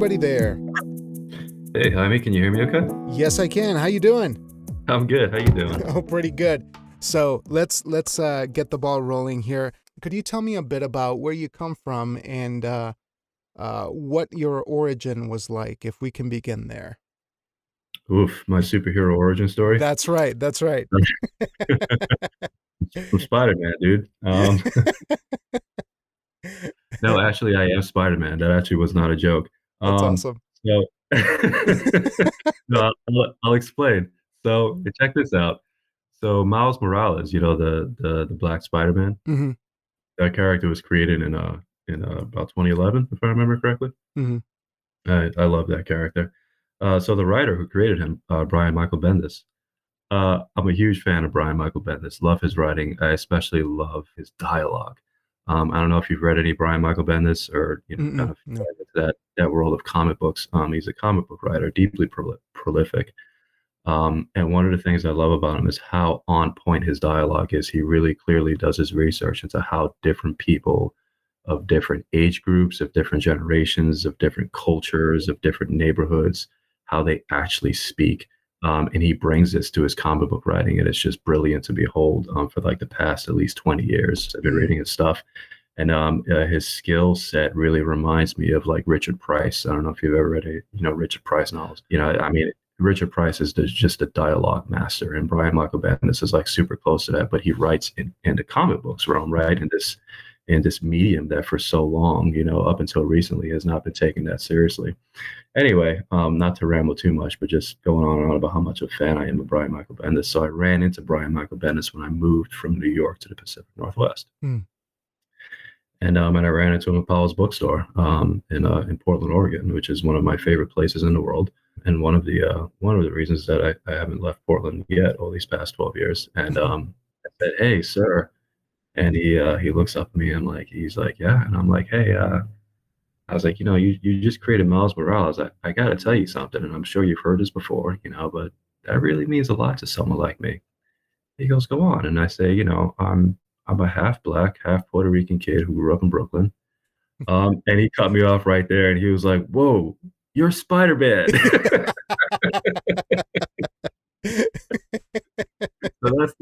anybody there? Hey, Jaime, can you hear me okay? Yes, I can. How you doing? I'm good. How you doing? Oh, pretty good. So let's get the ball rolling here. Could you tell me a bit about where you come from and what your origin was like, if we can begin there? Oof, my superhero origin story. That's right. That's right. From Spider-Man, dude. No, actually, I am Spider-Man. That actually was not a joke. That's Um, awesome. so, no, I'll explain. So, check this out. So, Miles Morales, the Black Spider-Man, Mm-hmm. that character was created in about 2011, if I remember correctly. Mm-hmm. I love that character. So, the writer who created him, Brian Michael Bendis. I'm a huge fan of Brian Michael Bendis. Love his writing. I especially love his dialogue. I don't know if you've read any Brian Michael Bendis or kind Mm-mm. of No. into that world of comic books. He's a comic book writer, deeply prolific. And one of the things I love about him is how on point his dialogue is. He really clearly does his research into how different people of different age groups, of different generations, of different cultures, of different neighborhoods, how they actually speak. And he brings this to his comic book writing, and it's just brilliant to behold. For like the past at least 20 years, I've been reading his stuff, and his skill set really reminds me of like Richard Price. I don't know if you've ever read Richard Price novels. I mean, Richard Price is just a dialogue master, and Brian Michael Bendis is like super close to that. But he writes in the comic books realm, right? In this medium that for so long, up until recently, has not been taken that seriously. Anyway, not to ramble too much, but just going on and on about how much of a fan I am of Brian Michael Bendis. So I ran into Brian Michael Bendis when I moved from New York to the Pacific Northwest. Mm. And I ran into him at Powell's bookstore in Portland, Oregon, which is one of my favorite places in the world. And one of the reasons that I haven't left Portland yet, all these past 12 years. And I said, "Hey, sir," and he looks up at me and he's like, "Yeah," and I'm like, "Hey," I was like, you just created Miles Morales. I got to tell you something, and I'm sure you've heard this before, but that really means a lot to someone like me. He goes, "Go on," and I say, I'm a half black, half Puerto Rican kid who grew up in Brooklyn. And he cut me off right there, and he was like, "Whoa, you're Spider-Man." So that's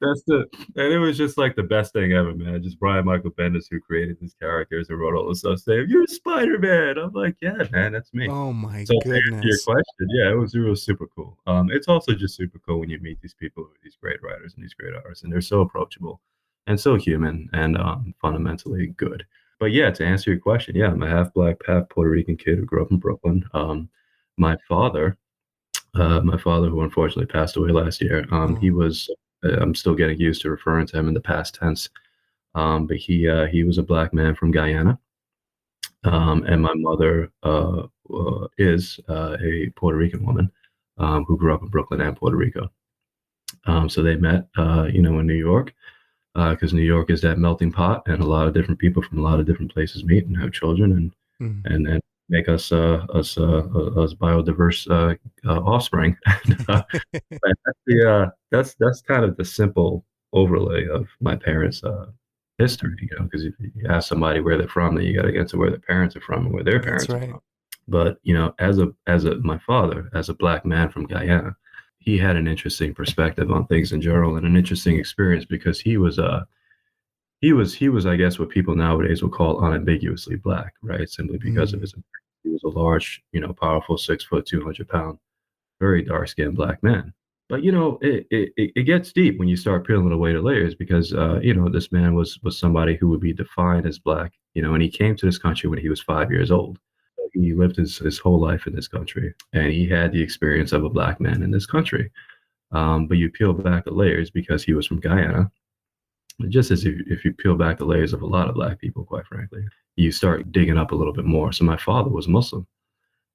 that's the, and it was just like the best thing ever, man. Just Brian Michael Bendis who created these characters and wrote all this stuff saying, "You're Spider-Man." I'm like, "Yeah, man, that's me." Oh my So to answer your goodness. question, yeah, it was super cool. It's also just super cool when you meet these people who are these great writers and these great artists, and they're so approachable and so human and fundamentally good. But yeah, to answer your question, yeah, I'm a half black, half Puerto Rican kid who grew up in Brooklyn. My father my father, who unfortunately passed away last year, he Oh. was. I'm still getting used to referring to him in the past tense. But he was a black man from Guyana, and my mother is a Puerto Rican woman who grew up in Brooklyn and Puerto Rico. So they met, in New York, because New York is that melting pot, and a lot of different people from a lot of different places meet and have children, and Mm. and make us biodiverse offspring. But that's kind of the simple overlay of my parents' history, because if you ask somebody where they're from, then you got to get to where their parents are from and where their That's parents are right. from. But as a my father, as a black man from Guyana, he had an interesting perspective on things in general and an interesting experience because he was I guess what people nowadays will call unambiguously black, right? Simply because of Mm. his he was a large, powerful 6 foot, 200 pound, very dark skinned black man. But it gets deep when you start peeling away the layers because this man was somebody who would be defined as black, and he came to this country when he was 5 years old. He lived his whole life in this country, and he had the experience of a black man in this country. But you peel back the layers because he was from Guyana, just as if you peel back the layers of a lot of black people, quite frankly, you start digging up a little bit more. So my father was Muslim,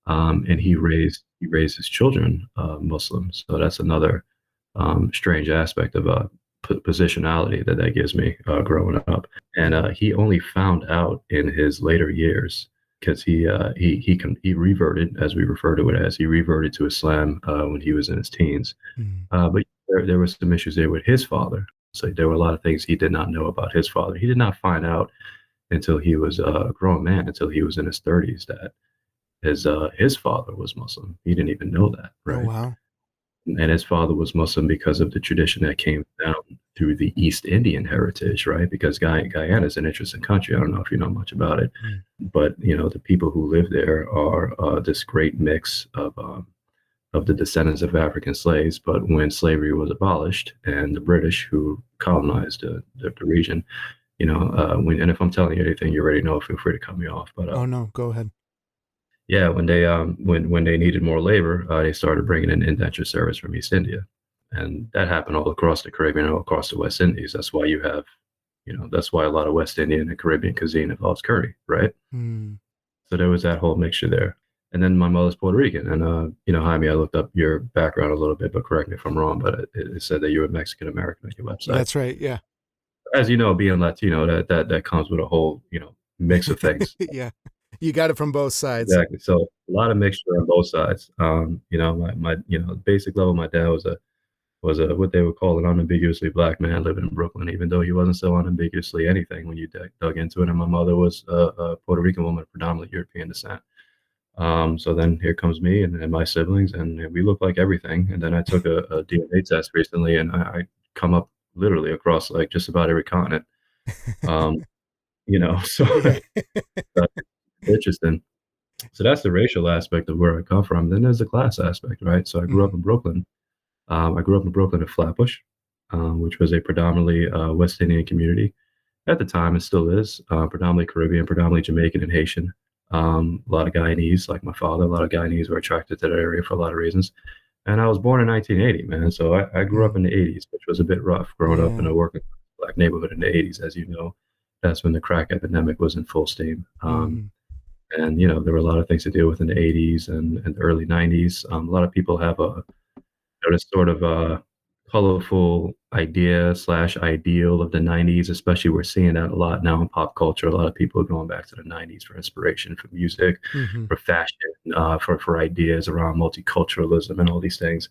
and he raised his children Muslim. So that's another strange aspect of positionality that gives me growing up. And he only found out in his later years because he reverted, as we refer to it as, he reverted to Islam when he was in his teens. Mm. But there were some issues there with his father. So there were a lot of things he did not know about his father. He did not find out until he was a grown man, until he was in his 30s, that his father was Muslim. He didn't even know that, Oh, right? wow. And his father was Muslim because of the tradition that came down through the East Indian heritage, right? Because Guyana is an interesting country. I don't know if you know much about it, Mm. but the people who live there are this great mix of the descendants of African slaves. But when slavery was abolished and the British who colonized the region, and if I'm telling you anything you already know, feel free to cut me off. But Oh, no, go ahead. yeah, when they needed more labor, they started bringing in indentured service from East India, and that happened all across the Caribbean, all across the West Indies. That's why that's why a lot of West Indian and Caribbean cuisine involves curry, right? Mm. So there was that whole mixture there. And then my mother's Puerto Rican, and Jaime, I looked up your background a little bit, but correct me if I'm wrong, but it said that you were Mexican American on your website. That's right. Yeah. As you know, being Latino, that comes with a whole mix of things. Yeah. You got it from both sides. Exactly. So a lot of mixture on both sides. My basic level, my dad was a what they would call an unambiguously black man living in Brooklyn, even though he wasn't so unambiguously anything when you dug into it. And my mother was a Puerto Rican woman of predominantly European descent. So then here comes me and my siblings, and we look like everything. And then I took a DNA test recently, and I come up literally across like just about every continent. Um, so Yeah. that's interesting. So that's the racial aspect of where I come from. Then there's the class aspect, right? So I grew up Mhm. in Brooklyn. I grew up in Brooklyn at Flatbush, which was a predominantly West Indian community. At the time, it still is predominantly Caribbean, predominantly Jamaican and Haitian. A lot of Guyanese, like my father, a lot of Guyanese were attracted to that area for a lot of reasons. And I was born in 1980, man. So I grew up Mm. in the 80s, which was a bit rough growing up in Yeah. a working black neighborhood in the 80s. As you know, that's when the crack epidemic was in full steam. Mhm. And there were a lot of things to deal with in the 80s and the early 90s. A lot of people have this sort of colorful idea slash ideal of the 90s. Especially we're seeing that a lot now in pop culture. A lot of people are going back to the 90s for inspiration, for music, Mhm. for fashion, for ideas around multiculturalism and all these things.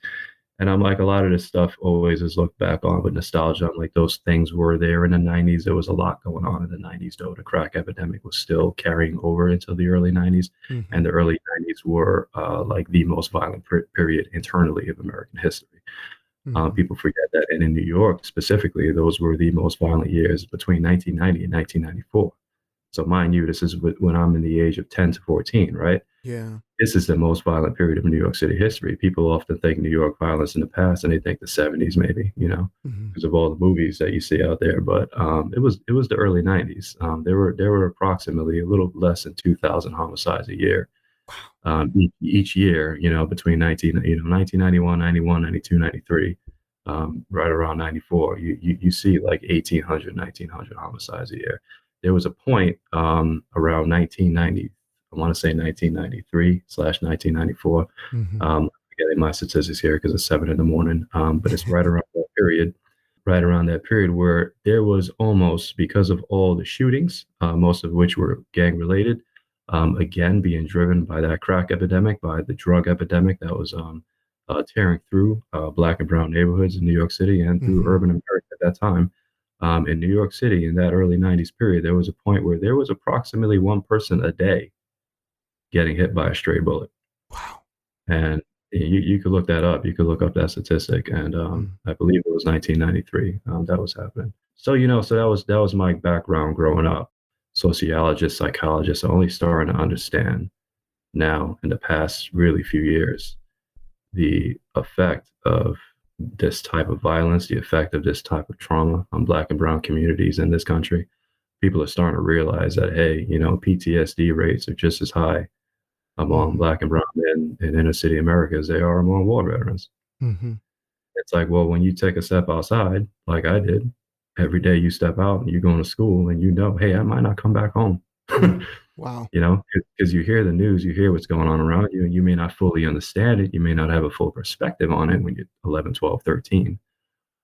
And I'm like, a lot of this stuff always is looked back on with nostalgia. I'm like, those things were there in the 90s. There was a lot going on in the 90s, though. The crack epidemic was still carrying over into the early 90s. Mhm. And the early 90s were like the most violent period internally of American history. Mhm. People forget that. And in New York specifically, those were the most violent years between 1990 and 1994. So, mind you, this is when I'm in the age of 10 to 14, right? Yeah. This is the most violent period of New York City history. People often think New York violence in the past, and they think the 70s, maybe, Mhm. because of all the movies that you see out there. But it was the early 90s. There were approximately a little less than 2,000 homicides a year Wow. each year, between 1991, 91, 92, 93, right around 94, you see like 1,800, 1,900 homicides a year. There was a point around 1990, I want to say 1993/1994. Mhm. I'm getting my statistics here because it's 7 in the morning, but it's right around that period where there was almost, because of all the shootings, most of which were gang related, again being driven by that crack epidemic, by the drug epidemic that was tearing through black and brown neighborhoods in New York City and through Mhm. urban America at that time. In New York City, in that early 90s period, there was a point where there was approximately one person a day getting hit by a stray bullet. Wow. And you could look that up. You could look up that statistic, and Mm. I believe it was 1993 that was happening. So so that was my background growing up. Sociologist, psychologist, only starting to understand now in the past really few years the effect of this type of violence, the effect of this type of trauma on Black and Brown communities in this country. People are starting to realize that, hey, PTSD rates are just as high among Mhm. Black and brown men in inner city America as they are among war veterans. Mhm. It's like, well, when you take a step outside, like I did, every day you step out and you're going to school and hey, I might not come back home. Mm. Wow. Because you hear the news, you hear what's going on around you, and you may not fully understand it. You may not have a full perspective on it when you're 11, 12, 13.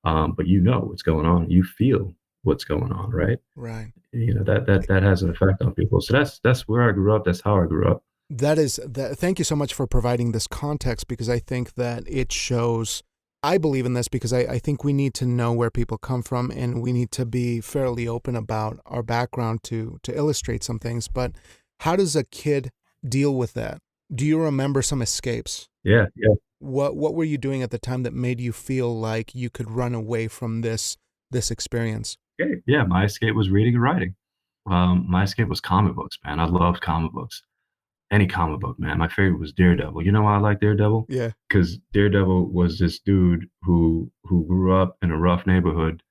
But you know what's going on. You feel what's going on, right? Right. That has an effect on people. So that's where I grew up. That's how I grew up. That is that. Thank you so much for providing this context because I think that it shows. I believe in this because I think we need to know where people come from and we need to be fairly open about our background to illustrate some things. But how does a kid deal with that? Do you remember some escapes? Yeah, yeah. What were you doing at the time that made you feel like you could run away from this experience? Okay. Yeah, my escape was reading and writing. My escape was comic books, man. I loved comic books. Any comic book, man. My favorite was Daredevil. You know why I like Daredevil? Yeah. Because Daredevil was this dude who grew up in a rough neighborhood.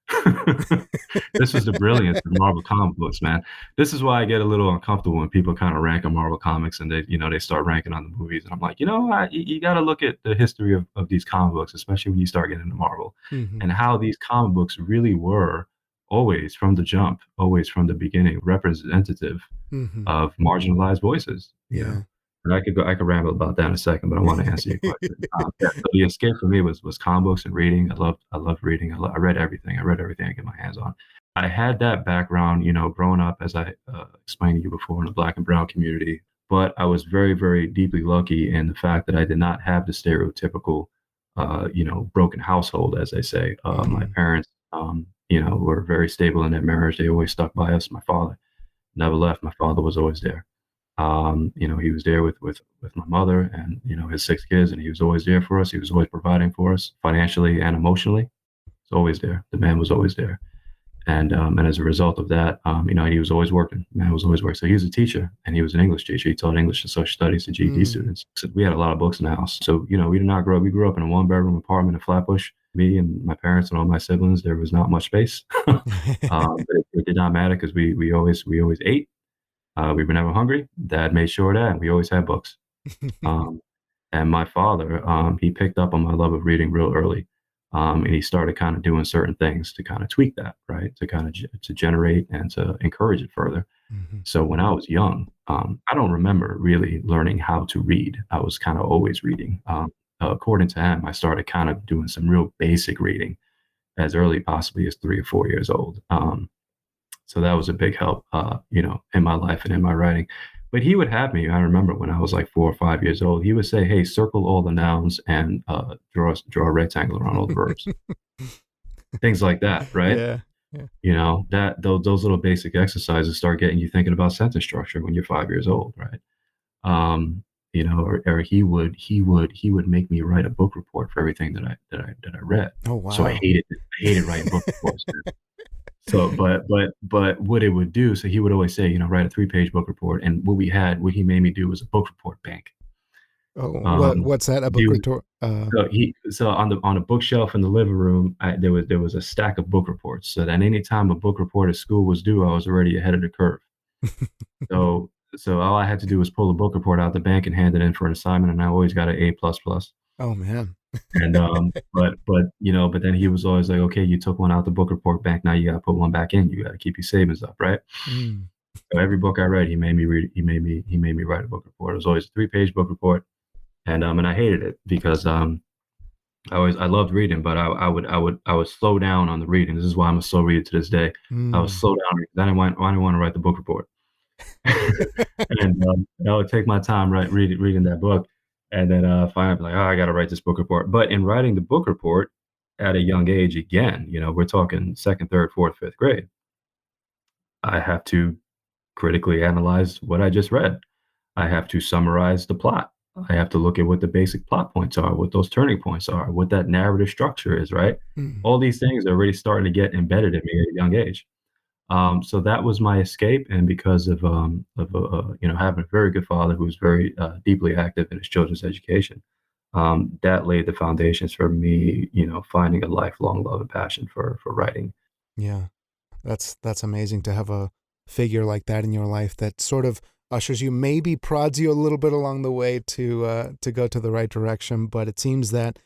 This was the brilliance of Marvel comic books, man. This is why I get a little uncomfortable when people kind of rank on Marvel comics and they start ranking on the movies. And I'm like, you got to look at the history of these comic books, especially when you start getting into Marvel, Mhm. and how these comic books really were always from the jump, always from the beginning, representative Mhm. of marginalized voices. Yeah. And I could ramble about that in a second, but I want to answer your question. Yeah, so the escape for me was comic books and reading. I loved reading. I read everything. I read everything I get my hands on. I had that background, growing up, as I explained to you before, in the Black and Brown community. But I was very, very deeply lucky in the fact that I did not have the stereotypical, broken household, as they say. My Mhm. parents, were very stable in their marriage. They always stuck by us. My father never left. My father was always there. He was there with my mother and his 6 kids, and he was always there for us. He was always providing for us financially and emotionally. He's always there. The man was always there, and as a result of that, he was always working. The man was always working. So he was a teacher, and he was an English teacher. He taught English and social studies to GED Mm. students. So we had a lot of books in the house. So we did not grow up. We grew up in a one-bedroom apartment in Flatbush. Me and my parents and all my siblings. There was not much space, but it did not matter because we always ate. We were never hungry. Dad made sure of that, and we always had books. Um, and my father, he picked up on my love of reading real early, and he started kind of doing certain things to kind of tweak that, right? To kind of to generate and to encourage it further. Mhm. So when I was young, I don't remember really learning how to read. I was kind of always reading. According to him, I started kind of doing some real basic reading as early possibly as 3 or 4 years old. So that was a big help, in my life and in my writing. But he would have me. I remember when I was like 4 or 5 years old, he would say, "Hey, circle all the nouns and draw a rectangle around all the verbs." Things like that, right? Yeah. Yeah. That those little basic exercises start getting you thinking about sentence structure when you're 5 years old, right? Or he would make me write a book report for everything that I read. Oh, So wow. I hated writing book reports. So, but what it would do, so he would always say, write a 3-page book report. And what he made me do was a book report bank. Oh, Um, what's that? A he book was retour so on a bookshelf in the living room, there was a stack of book reports. So that any time a book report at school was due, I was already ahead of the curve. So all I had to do was pull a book report out the bank and hand it in for an assignment, and I always got an A plus plus. Oh, man. And but then he was always like, okay, you took one out the book report bank, now you got to put one back in. You got to keep your savings up, right? Mm. So every book I read, he made me read. He made me write a book report. It was always a 3-page book report, and I hated it because I loved reading, but I would slow down on the reading. This is why I'm a slow reader to this day. I would Mm. slow down because I didn't want to write the book report, and I would take my time reading that book, and then finally be like, oh, I got to write this book report. But in writing the book report at a young age, again, we're talking second, third, fourth, fifth grade. I have to critically analyze what I just read. I have to summarize the plot. I have to look at what the basic plot points are, what those turning points are, what that narrative structure is, right? Mm. All these things are already starting to get embedded in me at a young age. So that was my escape, and because of having a very good father who was very deeply active in his children's education, that laid the foundations for me, finding a lifelong love and passion for writing. Yeah. That's amazing to have a figure like that in your life that sort of ushers you, maybe prods you a little bit along the way to go to the right direction, but it seems that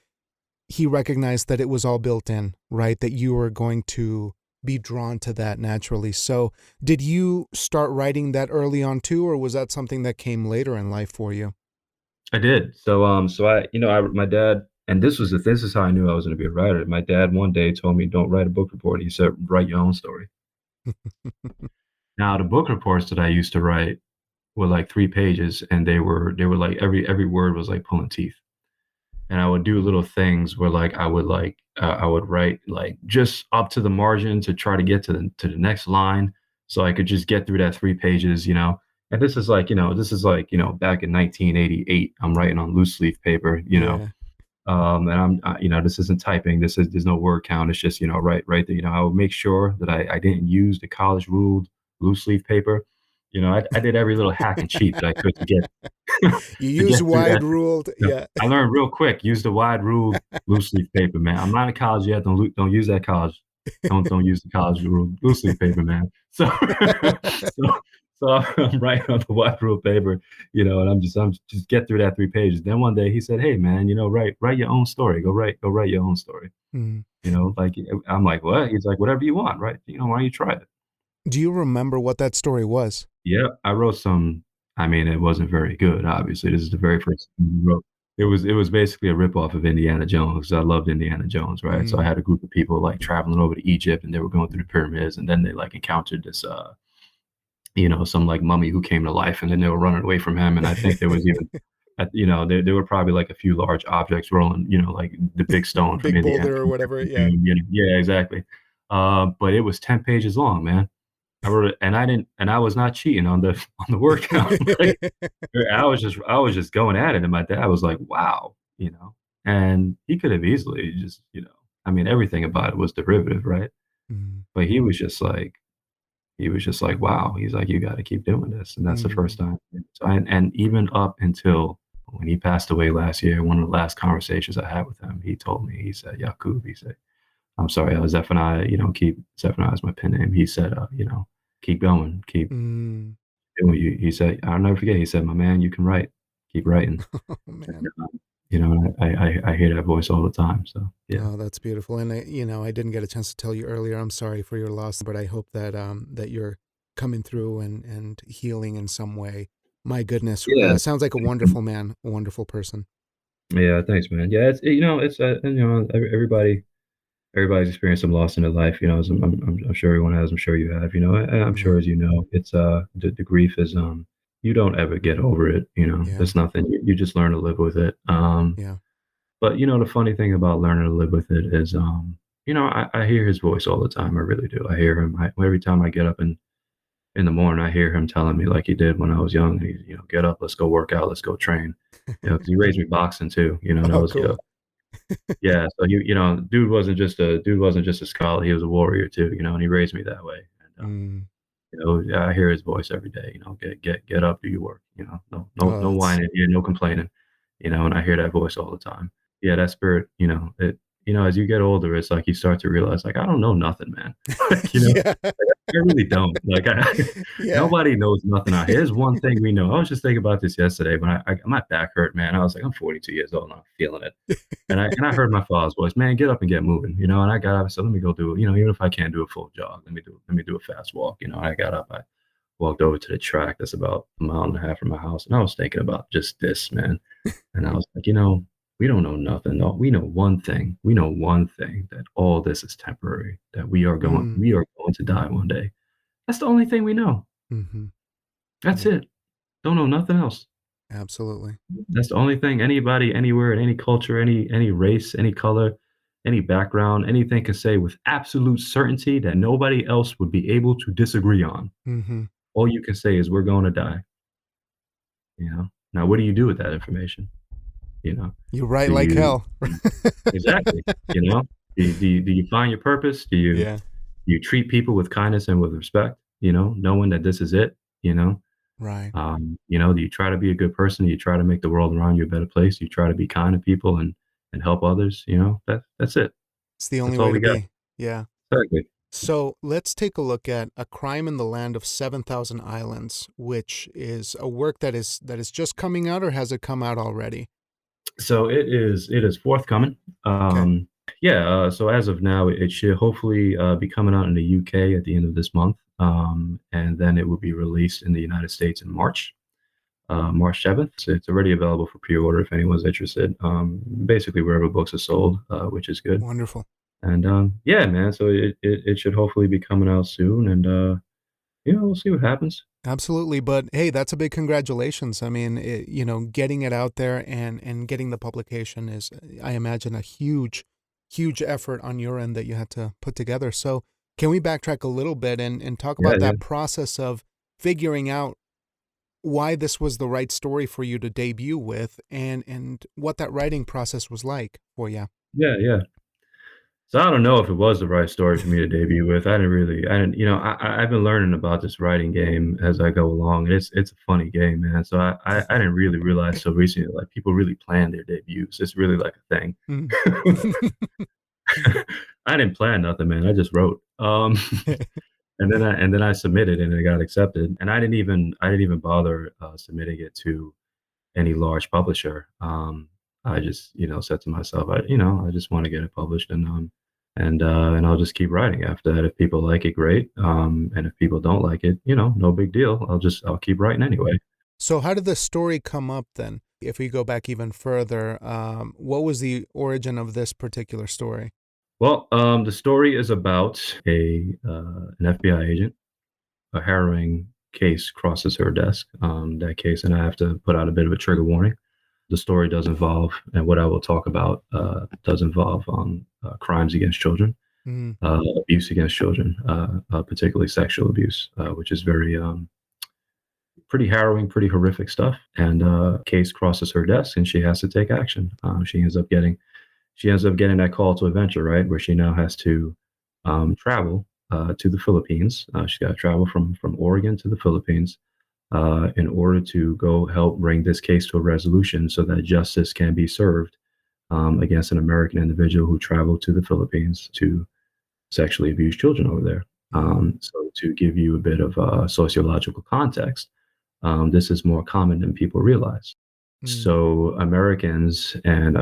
he recognized that it was all built in, right? That you were going to be drawn to that naturally. So, did you start writing that early on too, or was that something that came later in life for you? I did. My dad, and this is how I knew I was going to be a writer. My dad one day told me, "Don't write a book report." He said, "Write your own story." Now, the book reports that I used to write were like 3 pages, and they were like every word was like pulling teeth. And I would do little things where I would write like just up to the margin to try to get to the next line, so I could just get through that 3 pages. And this is like, back in 1988, I'm writing on loose leaf paper, Yeah. and this isn't typing. There's no word count. It's just, right there. I would make sure that I didn't use the college ruled loose leaf paper. I did every little hack and cheat that I could to get You to use get through wide that. ruled. Yeah. I learned real quick. Use the wide ruled loose leaf paper, man. I'm not in college yet. Don't use that college. Don't use the college ruled loose leaf paper, man. So so so I'm writing on the wide ruled paper, and I'm just get through that 3 pages. Then one day he said, "Hey, man, write your own story. Go write your own story." Mm. Like I'm like, "What?" He's like, "Whatever you want, right? Why don't you try it?" Do you remember what that story was? Yeah, I wrote some. I mean, it wasn't very good, obviously. This is the very first thing I wrote. It was basically a ripoff of Indiana Jones. I loved Indiana Jones, right? So I Mm. had a group of people like traveling over to Egypt, and they were going through the pyramids, and then they like encountered this some like mummy who came to life, and then they were running away from him. And I think there was even there were probably like a few large objects rolling, like the big stone from Big Indiana. boulder or whatever. Yeah. Yeah, exactly. But it was 10 pages long, man. I wrote it, and I was not cheating on the on the word count. Like, I was just going at it, and my dad was like, "Wow," and he could have easily just, I mean, everything about it was derivative, right? Mm. But he was just like, "Wow." He's like, "You got to keep doing this," and that's the first Mm. time. So, and even up until when he passed away last year, one of the last conversations I had with him, he told me, he said, "Yakub," he said, I'm sorry, Zephaniah, keep Zephaniah is my pen name. He said, keep going, keep Mm. doing you. He said, I'll never forget. He said, my man, you can write, keep writing. Oh, And, man. I hear that voice all the time. So yeah, Oh, that's beautiful. And I didn't get a chance to tell you earlier. I'm sorry for your loss, but I hope that that you're coming through and healing in some way. My goodness, yeah, sounds like a wonderful man, a wonderful person. yeah. Thanks, man. Yeah, it's and, everybody's experienced some loss in their life. As I'm sure everyone has. I'm sure you have. And I'm sure Right. as it's the grief is you don't ever get over it. Yeah. There's nothing. You just learn to live with it. Yeah. But the funny thing about learning to live with it is, I hear his voice all the time. I really do. I hear him every time I get up in the morning. I hear him telling me like he did when I was young. He, get up, let's go work out, let's go train. 'Cause he raised me boxing too. That Oh, was cool. yeah. So dude wasn't just a scholar. He was a warrior too. And he raised me that way. And Mm. yeah, I hear his voice every day. Get up, do your work. No Oh, it's whining here, no complaining. And I hear that voice all the time. Yeah, that spirit. As you get older, it's like you start to realize, like, I don't know nothing, man. like, yeah. I really don't. Like, Yeah. nobody knows nothing out here. Here's one thing we know. I was just thinking about this yesterday when my back hurt, man. I was like, I'm 42 years old and I'm feeling it. And I heard my father's voice, man, get up and get moving, and I got up and said, let me go do it, even if I can't do a full jog, let me do a fast walk, I got up, I walked over to the track that's about a mile and a half from my house, and I was thinking about just this, man, and I was like, we don't know nothing. No, we know one thing. We know one thing, that all this is temporary, that Mm. we are going to die one day. That's the only thing we know. Mhm. That's Yeah. it. Don't know nothing else. Absolutely. That's the only thing anybody, anywhere, in any culture, any race, any color, any background, anything can say with absolute certainty that nobody else would be able to disagree on. Mhm. All you can say is we're going to die. Now, what do you do with that information? You know, You write do like you hell. exactly? You know, do you find your purpose? Yeah. Do you treat people with kindness and with respect? Knowing that this is it. Right. Do you try to be a good person? Do you try to make the world around you a better place? Do you try to be kind to people and help others? That's it. It's the only That's all way we to got. be. Yeah. Exactly. So let's take a look at A Crime in the Land of 7,000 Islands, which is a work that is just coming out, or has it come out already? So it is forthcoming. Okay. Yeah. So as of now, it should hopefully be coming out in the UK at the end of this month, and then it will be released in the United States in March. March 7th. So it's already available for pre-order if anyone's interested. Basically wherever books are sold, which is good. Wonderful. And yeah, man. So it should hopefully be coming out soon, and we'll see what happens. Absolutely. But hey, that's a big congratulations. I mean, getting it out there and getting the publication is, I imagine, a huge, huge effort on your end that you had to put together. So can we backtrack a little bit and talk Yeah, about yeah, that process of figuring out why this was the right story for you to debut with, and what that writing process was like for you. Yeah, yeah. So I don't know if it was the right story for me to debut with. I didn't, I've been learning about this writing game as I go along. And it's a funny game, man. So I didn't really realize so recently, like people really plan their debuts. It's really like a thing. Mm. I didn't plan nothing, man. I just wrote. And then I submitted and it got accepted. And I didn't even bother submitting it to any large publisher. I just, said to myself, I just want to get it published and I'll just keep writing after that. If people like it, great. And if people don't like it, no big deal. I'll keep writing anyway. So how did the story come up then? If we go back even further, what was the origin of this particular story? Well, the story is about an FBI agent. A harrowing case crosses her desk. That case, and I have to put out a bit of a trigger warning. The story does involve, and what I will talk about does involve crimes against children, Mm, abuse against children, particularly sexual abuse, which is very pretty harrowing, pretty horrific stuff. And case crosses her desk, and she has to take action. She ends up getting that call to adventure, right, where she now has to travel to the Philippines. She's got to travel from Oregon to the Philippines in order to go help bring this case to a resolution so that justice can be served against an American individual who traveled to the Philippines to sexually abuse children over there. mm, So, to give you a bit of sociological context, this is more common than people realize. mm, So Americans and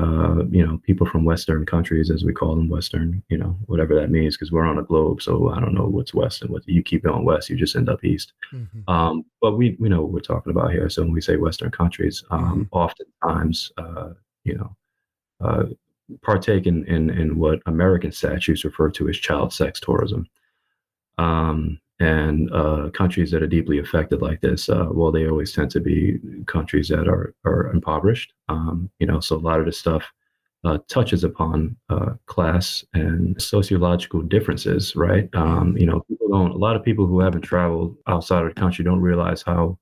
people from Western countries, as we call them, Western, whatever that means, because we're on a globe. So I don't know what's West and what you keep going West, you just end up East. mhm, But we know what we're talking about here. So when we say Western countries, mhm, oftentimes you know uh, partake in what American statutes refer to as child sex tourism. And countries that are deeply affected like this, well, they always tend to be countries that are impoverished. So a lot of this stuff touches upon class and sociological differences, right? mhm, A lot of people who haven't traveled outside of the country don't realize how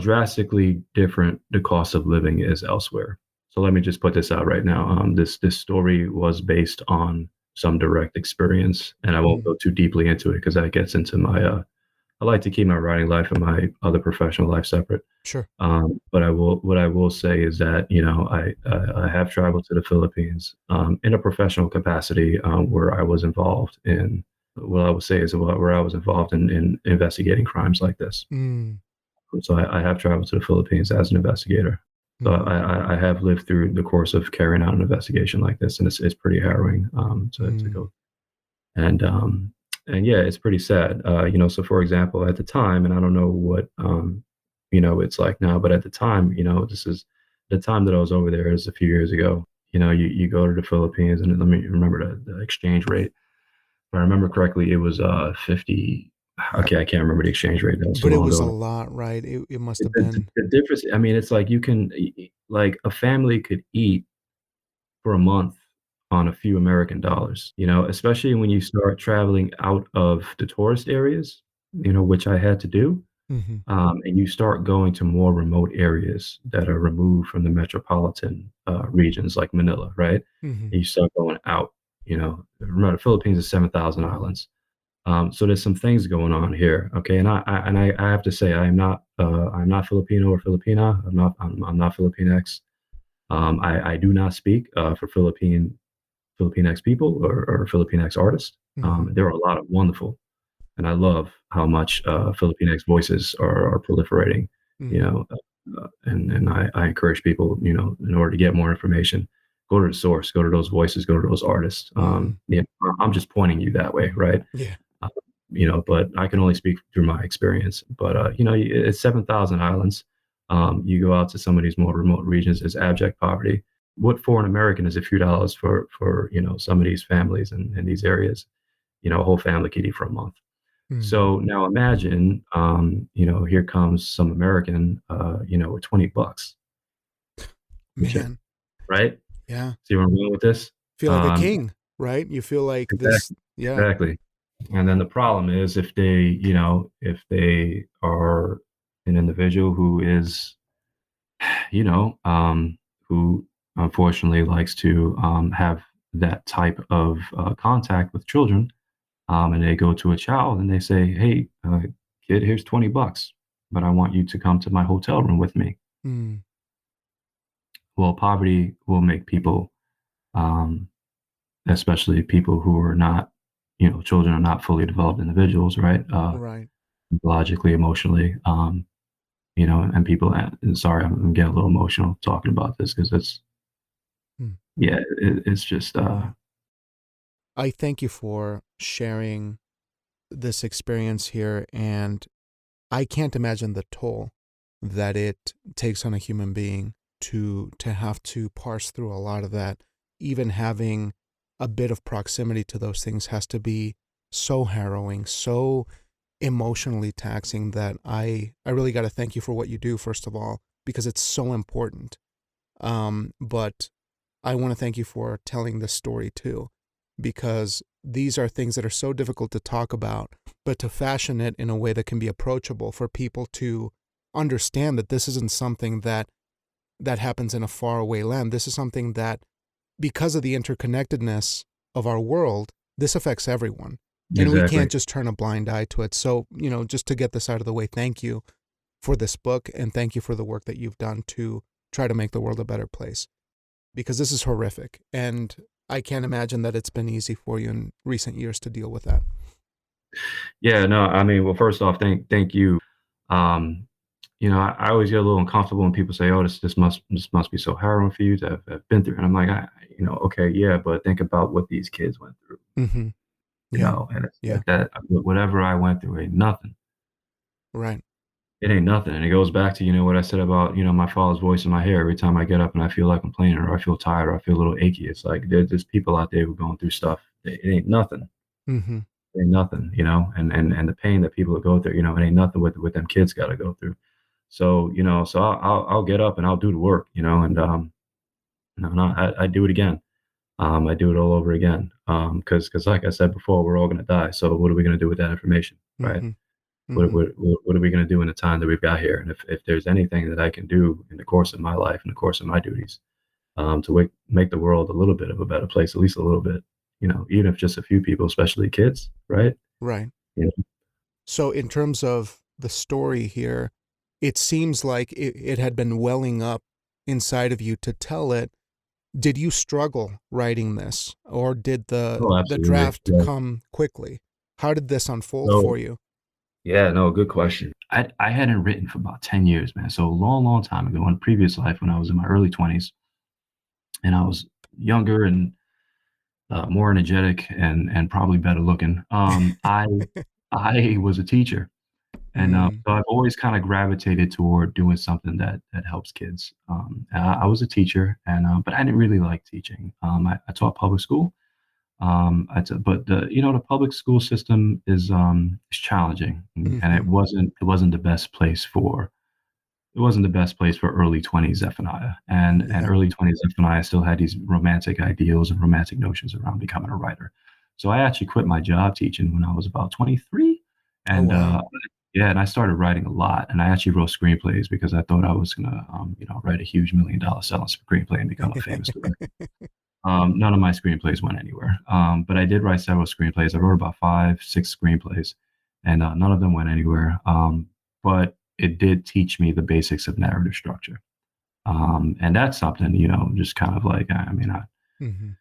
drastically different the cost of living is elsewhere. So let me just put this out right now. This story was based on some direct experience, and I won't mhm. go too deeply into it because that gets into my. I like to keep my writing life and my other professional life separate. Sure. But what I will say is that I have traveled to the Philippines in a professional capacity where I was involved in. What I would say is where I was involved in investigating crimes like this. Mm, So I have traveled to the Philippines as an investigator. So mhm, I have lived through the course of carrying out an investigation like this, and it's pretty harrowing to mm, go. And and yeah, it's pretty sad. So for example, at the time, and I don't know what it's like now, but at the time, this is the time that I was over there is a few years ago. You go to the Philippines, and let me remember the exchange rate. If I remember correctly, it was 50. Okay, I can't remember the exchange rate. That was so but it long was a ago. lot, right? It must have The been. the difference, I mean, it's like you can like a family could eat for a month on a few American dollars, especially when you start traveling out of the tourist areas, which I had to do. Mhm, And you start going to more remote areas that are removed from the metropolitan regions like Manila, right? mhm, And you start going out, remember the Philippines is 7,000 islands. So there's some things going on here, okay? And I have to say I'm not Filipino or Filipina. I'm not Filipinx. I do not speak for Filipinx people or Filipinx artists. mhm, There are a lot of wonderful, and I love how much Filipinx voices are proliferating. mhm, And I encourage people, in order to get more information, go to the source, go to those voices, go to those artists. mhm. I'm just pointing you that way, right? Yeah. Uh, but I can only speak through my experience. But it's 7,000 islands. You go out to some of these more remote regions, it's abject poverty. What for an American is a few dollars for some of these families in these areas. A whole family could eat for a month. Mm. So now imagine, here comes some American, with $20 a check, Man, right? yeah. See where I'm going with this? Feel like a Um, king, right? You feel like this. exactly, Yeah. exactly. And then the problem is if they are an individual who is, you know, who unfortunately likes to have that type of contact with children. And they go to a child and they say, "Hey, kid, here's $20, but I want you to come to my hotel room with me." Mm. Well, poverty will make people, um, especially people who are not, children are not fully developed individuals, right? Right. Logically, emotionally, and people. And sorry, I'm getting a little emotional talking about this because Mm. yeah, it's just, Right. I thank you for sharing this experience here, and I can't imagine the toll that it takes on a human being to have to parse through a lot of that. Even having a bit of proximity to those things has to be so harrowing, so emotionally taxing that I really got to thank you for what you do first of all, because it's so important. But I want to thank you for telling this story too, because these are things that are so difficult to talk about, but to fashion it in a way that can be approachable for people to understand that this isn't something that happens in a faraway land. This is something that, because of the interconnectedness of our world, this affects everyone. And we exactly. can't just turn a blind eye to it. So, just to get this out of the way, thank you for this book and thank you for the work that you've done to try to make the world a better place, because this is horrific. And I can't imagine that it's been easy for you in recent years to deal with that. Yeah, no, I mean, well, first off, thank you. Um, I always get a little uncomfortable when people say, "Oh, this must be so harrowing for you to have been through," and I'm like, okay, yeah, but think about what these kids went through, Mm-hmm. Yeah. and it's Yeah. like that. Whatever I went through ain't nothing. Right. It ain't nothing, and it goes back to what I said about my father's voice in my hair every time I get up and I feel like complaining or I feel tired or I feel a little achy. It's like there's people out there who are going through stuff. It ain't nothing. Mm-hmm. It ain't nothing, and the pain that people go through, it ain't nothing with them kids got to go through. So so I'll get up and I'll do the work, and no, I do it again. I do it all over again. Because like I said before, we're all gonna die. So what are we gonna do with that information, right? Mm-hmm. What Mm-hmm. what what are we gonna do in the time that we've got here? And if there's anything that I can do in the course of my life, in the course of my duties, to make the world a little bit of a better place, at least a little bit, even if just a few people, especially kids, right? Right. You know, So, in terms of the story here, it seems like it had been welling up inside of you to tell it. Did you struggle writing this, or did the oh, the absolutely. draft Yeah. come quickly? How did this unfold So for you? yeah, no, good question. I hadn't written for about 10 years, man. So a long, long time ago in a previous life when I was in my early 20s and I was younger and more energetic and probably better looking. I was a teacher, and Mm, so I've always kind of gravitated toward doing something that helps kids. I was a teacher, and but I didn't really like teaching. I taught public school. But the public school system is challenging, and mhm. it wasn't the best place for early 20s Zephaniah. And Yeah. early 20s Zephaniah still had these romantic ideals and romantic notions around becoming a writer. So I actually quit my job teaching when I was about 23. Oh, And wow. yeah, and I started writing a lot. And I actually wrote screenplays because I thought I was gonna, write a huge $1 million selling screenplay and become a famous director. None of my screenplays went anywhere, but I did write several screenplays. I wrote about 5, 6 screenplays, and none of them went anywhere. But it did teach me the basics of narrative structure, and that's something just kind of like I mean, Mhm.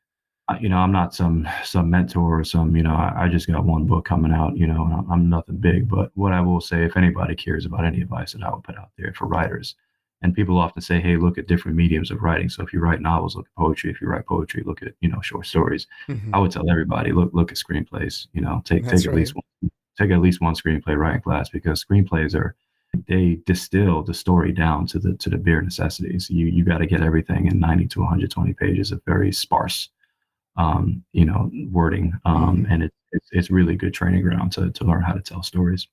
I'm not some mentor or some I just got one book coming out, and I'm nothing big. But what I will say, if anybody cares about any advice that I would put out there for writers, and people often say, hey, look at different mediums of writing. So if you write novels, look at poetry. If you write poetry, look at short stories. Mhm. I would tell everybody, look at screenplays. Take That's at right. least one. Take at least one screenplay writing class because screenplays they distill the story down to the bare necessities. You got to get everything in 90 to 120 pages of very sparse wording, Mhm. and it's really good training ground to learn how to tell stories.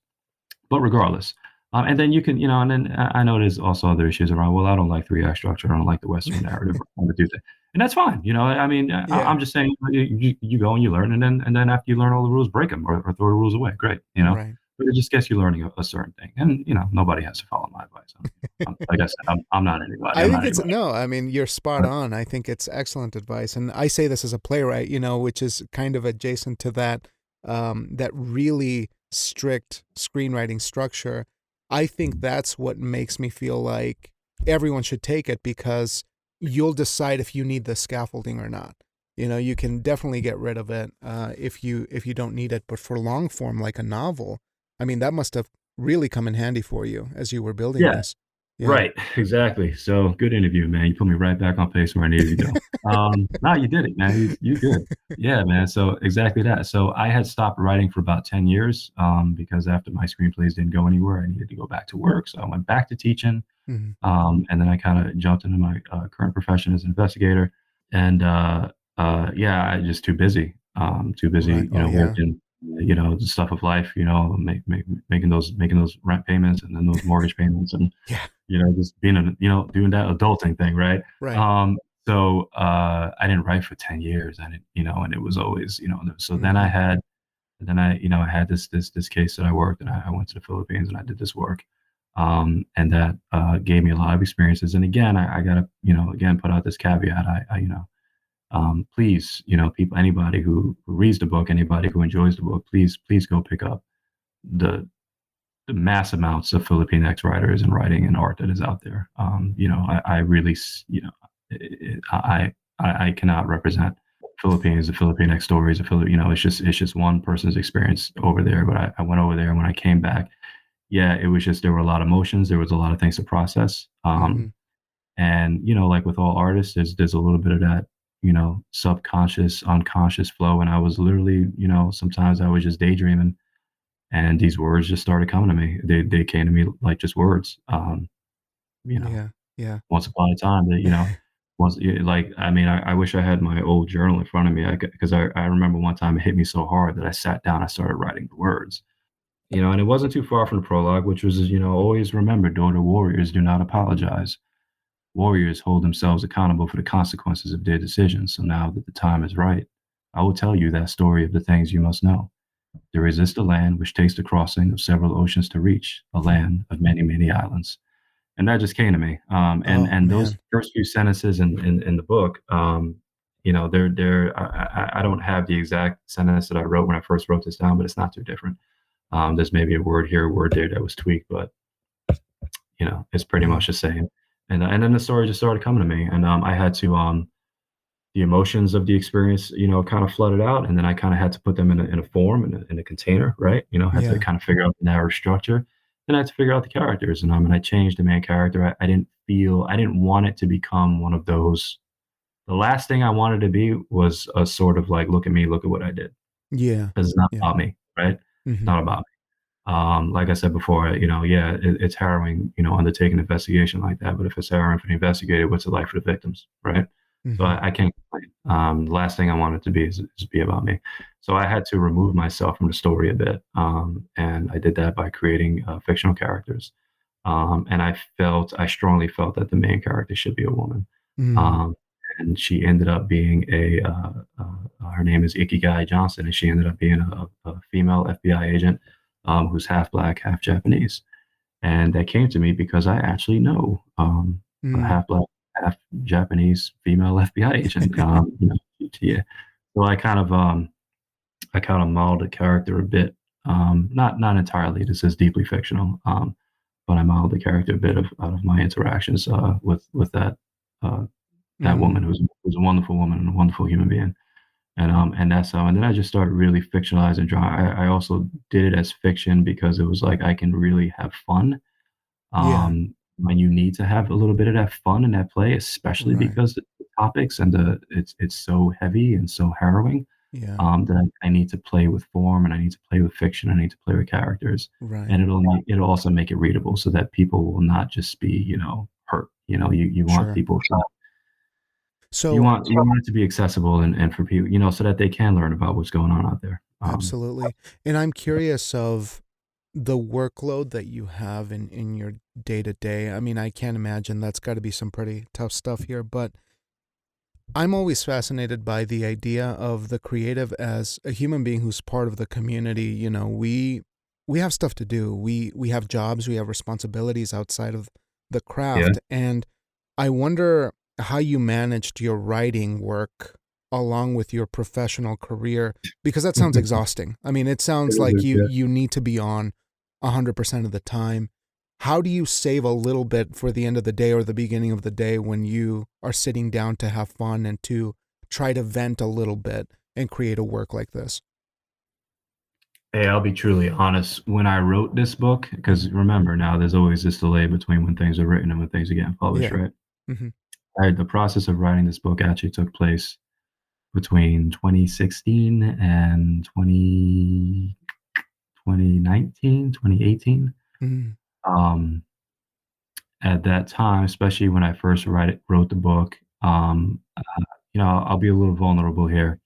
But regardless, and then you can, and then I know there's also other issues around. Well, I don't like 3 act structure. I don't like the Western narrative. I want to do that, and that's fine. I mean, Yeah. I'm just saying you go and you learn, and then after you learn all the rules, break them or throw the rules away. Great. Right. but it just gets you learning a certain thing. And nobody has to follow my advice. Like I said, I'm not anybody. I I'm think not it's anybody. no, I mean, you're spot But, on. I think it's excellent advice. And I say this as a playwright, which is kind of adjacent to that, that really strict screenwriting structure. I think that's what makes me feel like everyone should take it because you'll decide if you need the scaffolding or not. You can definitely get rid of it if you don't need it. But for long form, like a novel, I mean, that must have really come in handy for you as you were building yeah, this. Yeah. right, exactly. So good interview, man. You put me right back on pace where I needed to go. No, you did it, man. You good. Yeah, man. So exactly that. So I had stopped writing for about 10 years because after my screenplays didn't go anywhere, I needed to go back to work. So I went back to teaching. Mhm. And then I kind of jumped into my current profession as an investigator. And yeah, I just too Right. busy, Oh, yeah. working, the stuff of life, making those rent payments and then those mortgage payments and Yeah. just being doing that adulting thing, right? Right. So I didn't write for 10 years. I didn't, and it was always, so Mhm. then I had this case that I worked, and I went to the Philippines and I did this work, and that gave me a lot of experiences. And again, I gotta again put out this caveat. Please, people, anybody who reads the book, anybody who enjoys the book, please go pick up the mass amounts of Filipinx writers and writing and art that is out there. I really, I cannot represent Philippines, the Filipinx stories, it's just one person's experience over there. But I went over there, and when I came back, yeah, it was just there were a lot of emotions, there was a lot of things to process. Mhm. And like with all artists, there's a little bit of that, subconscious, unconscious flow. And I was literally, sometimes I was just daydreaming and these words just started coming to me. They came to me like just words. You know, Yeah. Yeah. once upon a time that once like I mean, I wish I had my old journal in front of me because I remember one time it hit me so hard that I sat down, I started writing the words. And it wasn't too far from the prologue, which was always remember, daughter warriors do not apologize. Warriors hold themselves accountable for the consequences of their decisions. So now that the time is right, I will tell you that story of the things you must know. There exists a land which takes the crossing of several oceans to reach, a land of many, many islands. And that just came to me. And Oh, and those man. first few sentences in the book, I don't have the exact sentence that I wrote when I first wrote this down, but it's not too different. There's maybe a word here, a word there that was tweaked, but it's pretty Mhm. much the same. And then the story just started coming to me, and I had to the emotions of the experience, kind of flooded out, and then I kind of had to put them in a form, in a container, right? Had to Yeah. kind of figure out the narrative structure. Then I had to figure out the characters, and I changed the main character. I didn't want it to become one of those. The last thing I wanted to be was a sort of like, look at me, look at what I did, Yeah. because it's not Yeah. about me, right? It's Mhm. not about me. Like I said before, yeah, it's harrowing, undertaking an investigation like that. But if it's harrowing for the investigator, what's it like for the victims, right? So Mhm. I can't complain. The last thing I want it to be is be about me. So I had to remove myself from the story a bit, and I did that by creating fictional characters. And I strongly felt that the main character should be a woman. Mm. Um, and she ended up being her name is Ikigai Johnson, and she ended up being a female FBI agent who's half black, half Japanese. And that came to me because I actually know a Mm. half black, half Japanese female FBI agent. Yeah. So I kind of modeled the character a bit. Not entirely. This is deeply fictional. But I modeled the character a bit out of my interactions with uh, that woman Mm. who's a wonderful woman and a wonderful human being. And that's how. And then I just started really fictionalizing drawing. I also did it as fiction because it was like I can really have fun Yeah. when you need to have a little bit of that fun and that play, especially Right. because the topics and it's so heavy and so harrowing Yeah. that I need to play with form and I need to play with fiction. I need to play with characters, Right. and it'll also make it readable so that people will not just be hurt. You want Sure. people So, you want it to be accessible and for people so that they can learn about what's going on out there. absolutely. And I'm curious of the workload that you have in your day to day. I mean, I can't imagine that's got to be some pretty tough stuff here, but I'm always fascinated by the idea of the creative as a human being who's part of the community. We we have stuff to do. We have jobs, we have responsibilities outside of the Yeah. craft, and I wonder how you managed your writing work along with your professional career, because that sounds It exhausting. I mean, it sounds like is, yeah. you need to be on 100% of the time. How do you save a little bit for the end of the day or the beginning of the day when you are sitting down to have fun and to try to vent a little bit and create a work like this? Hey, I'll be truly honest. When I wrote this book, because remember now, there's always this delay between when things are written and when things are getting published, Yeah. right? Hmm. The process of writing this book actually took place between 2016 and 2019, 2018. Mm, Um, at that time, especially when I first wrote the book, I'll be a little vulnerable here.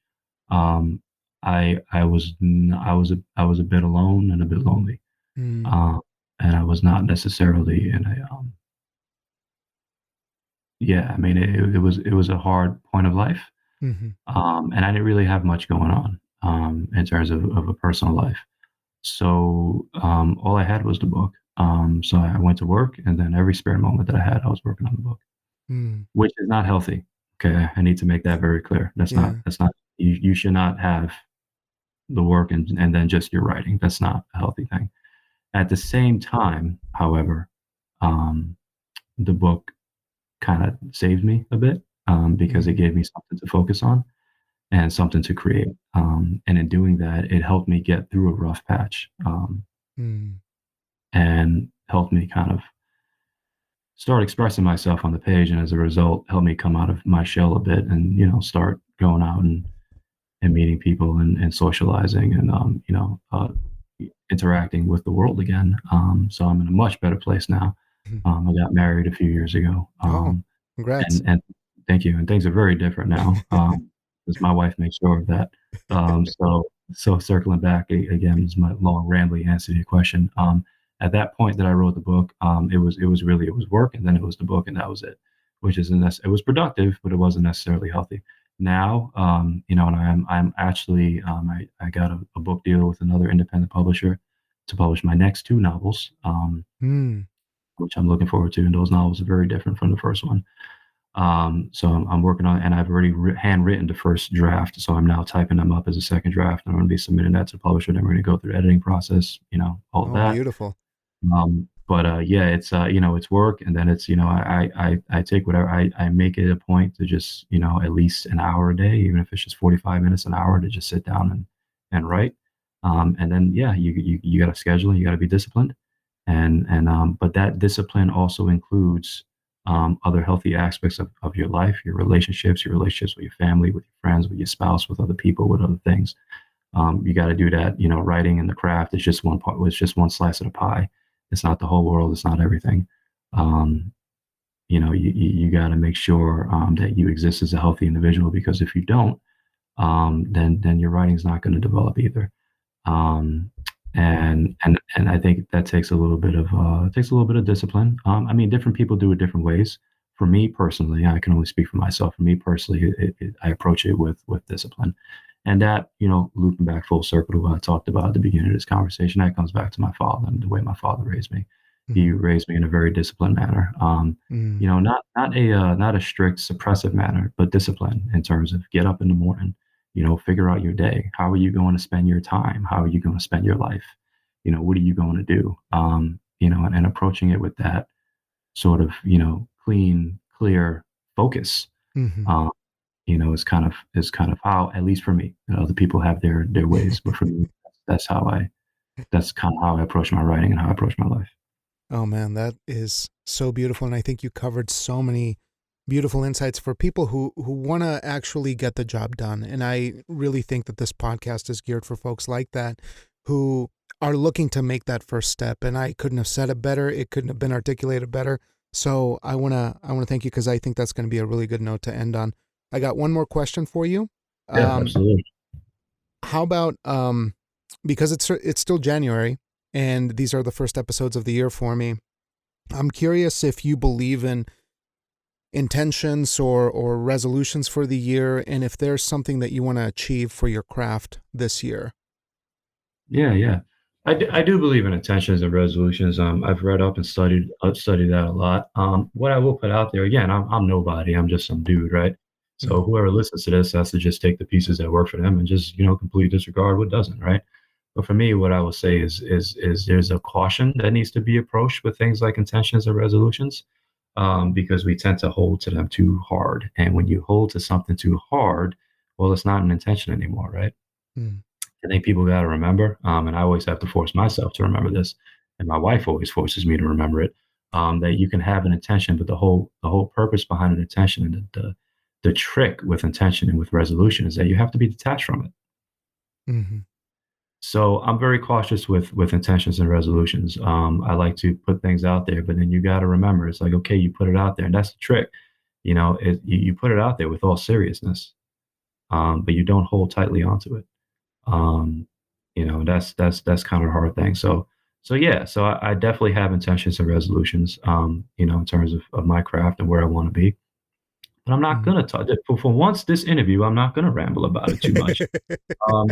Um, I was a bit alone and a bit lonely, mm, um, and I was not necessarily in a yeah. I mean, it was a hard point of life, mhm, and I didn't really have much going on in terms of a personal life. So all I had was the book. So I went to work, and then every spare moment that I had, I was working on the book, mm, which is not healthy. Okay, I need to make that very clear. yeah. That's not you should not have the work and then just your writing. That's not a healthy thing. At the same time, however, um, the book kind of saved me a bit because it Mm, gave me something to focus on and something to create. And in doing that, it helped me get through a rough patch mm, and helped me kind of start expressing myself on the page. And as a result, helped me come out of my shell a bit and, start going out and meeting people and socializing and interacting with the world again. So I'm in a much better place now. mhm. I got married a few years ago, Oh, congrats. and thank you. And things are very different now because my wife makes sure of that. So circling back again is my long rambling answer to your question. At that point that I wrote the book, it was work, and then it was the book, and that was it. Which isn't it was productive, but it wasn't necessarily healthy. Now, and I'm actually I got a book deal with another independent publisher to publish my next two novels, Mm, which I'm looking forward to. And those novels are very different from the first one. So I'm working on, and I've already handwritten the first draft. So I'm now typing them up as a second draft. And I'm going to be submitting that to the publisher. Then we're going to go through the editing process, all of oh, that. beautiful. But yeah, it's it's work, and then it's I take whatever I make it a point to just at least an hour a day, even if it's just 45 minutes, an hour to just sit down and write. And then yeah, you got to schedule, you got to be disciplined, and but that discipline also includes other healthy aspects of your relationships with your family, with your friends, with your spouse, with other people, with other things. You got to do that. Writing and the craft is just one part. It's just one slice of the pie. It's not the whole world. It's not everything. Um, you got to make sure that you exist as a healthy individual, because if you don't, then your writing is not going to develop either. Um, and I think that takes a little bit of discipline. I mean, different people do it different ways. For me personally, I can only speak for myself. For me personally, I approach it with discipline, and that looping back full circle to what I talked about at the beginning of this conversation, that comes back to my father and the way my father raised me. He Mhm, raised me in a very disciplined manner. mm, Not a strict suppressive manner, but discipline in terms of get up in the morning, figure out your day. How are you going to spend your time? How are you going to spend your life? What are you going to do? And approaching it with that sort of, clean, clear focus, mhm. um, is kind of how, at least for me, other people have their ways, but for me, that's how that's kind of how I approach my writing and how I approach my life. Oh man, that is so beautiful, and I think you covered so many beautiful insights for people who want to actually get the job done. And I really think that this podcast is geared for folks like that who are looking to make that first step. And I couldn't have said it better. It couldn't have been articulated better. So I wanna thank you because I think that's going to be a really good note to end on. I got one more question for you. Yeah, Um, absolutely. how about because it's still January and these are the first episodes of the year for me. I'm curious if you believe in intentions or resolutions for the year and if there's something that you want to achieve for your craft this year. Yeah, yeah. I do believe in intentions and resolutions. I've read up and studied that a lot. What I will put out there again, I'm nobody. I'm just some dude, right? So Mm, whoever listens to this has to just take the pieces that work for them and just completely disregard what doesn't, right? But for me, what I will say is there's a caution that needs to be approached with things like intentions and resolutions, because we tend to hold to them too hard. And when you hold to something too hard, well, it's not an intention anymore, right? mm, I think people got to remember, and I always have to force myself to remember this, and my wife always forces me to remember it. That you can have an intention, but the whole purpose behind an intention and the trick with intention and with resolution is that you have to be detached from it. mhm, So I'm very cautious with intentions and resolutions. I like to put things out there, but then you got to remember, it's like, okay, you put it out there, and that's the trick. You put it out there with all seriousness, but you don't hold tightly onto it. Um, that's kind of a hard thing. So yeah, so I definitely have intentions and resolutions, in terms of my craft and where I want to be. But I'm not mm. gonna talk for once this interview, I'm not gonna ramble about it too much. Um,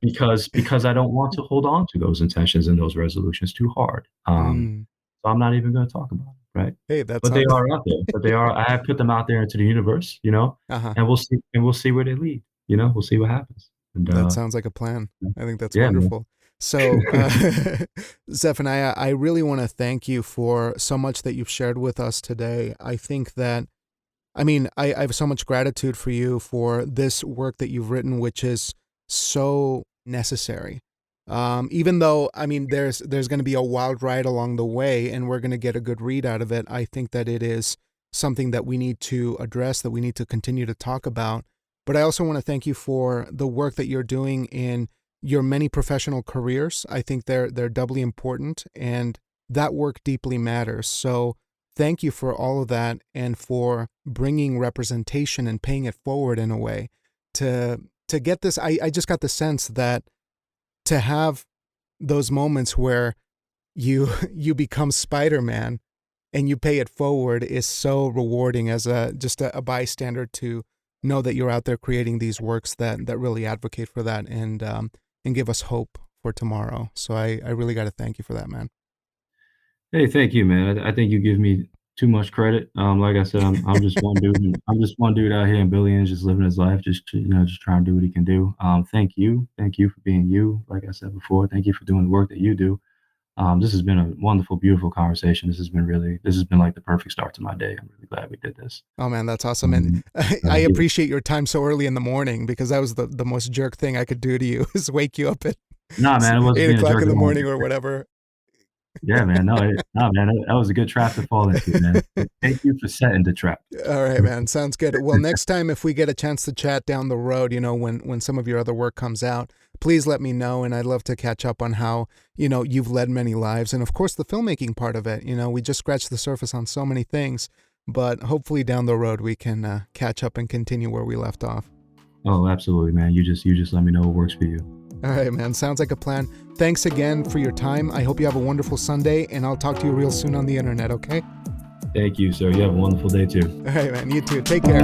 because I don't want to hold on to those intentions and those resolutions too hard. Mm. So I'm not even gonna talk about it, right? Hey, that But they sounds are out there. But they are I have put them out there into the universe, uh-huh. and we'll see where they lead. We'll see what happens. And That sounds like a plan. I think that's yeah, man. wonderful. So, Zephaniah, I really want to thank you for so much that you've shared with us today. I think that, I mean, I have so much gratitude for you for this work that you've written, which is so necessary. Even though, I mean, there's going to be a wild ride along the way, and we're going to get a good read out of it. I think that it is something that we need to address, that we need to continue to talk about. But I also want to thank you for the work that you're doing in your many professional careers. I think they're doubly important, and that work deeply matters. So thank you for all of that and for bringing representation and paying it forward in a way to get this. I just got the sense that to have those moments where you you become Spider-Man and you pay it forward is so rewarding as a bystander to know that you're out there creating these works that really advocate for that and give us hope for tomorrow. So I really got to thank you for that, man. Hey, thank you, man. I think you give me too much credit. Like I said, I'm just one dude. I'm just one dude out here in Billions, just living his life, just trying to do what he can do. Thank you for being you. Like I said before, thank you for doing the work that you do. This has been a wonderful, beautiful conversation. This has been like the perfect start to my day. I'm really glad we did this. Oh man, that's awesome. And Um, I yeah. appreciate your time so early in the morning because that was the most jerk thing I could do to you is wake you up at Nah, man, it wasn't eight being a o'clock jerk in at the all. morning or whatever. Yeah, man. No, man. That was a good trap to fall into, man. Thank you for setting the trap. All right, man. Sounds good. Well, next time if we get a chance to chat down the road, when some of your other work comes out, please let me know, and I'd love to catch up on how, you've led many lives and of course the filmmaking part of it. We just scratched the surface on so many things, but hopefully down the road we can catch up and continue where we left off. Oh, absolutely, man. You just let me know what works for you. All right, man. Sounds like a plan. Thanks again for your time. I hope you have a wonderful Sunday, and I'll talk to you real soon on the internet, okay? Thank you, sir. You have a wonderful day too. All right, man. You too. Take care.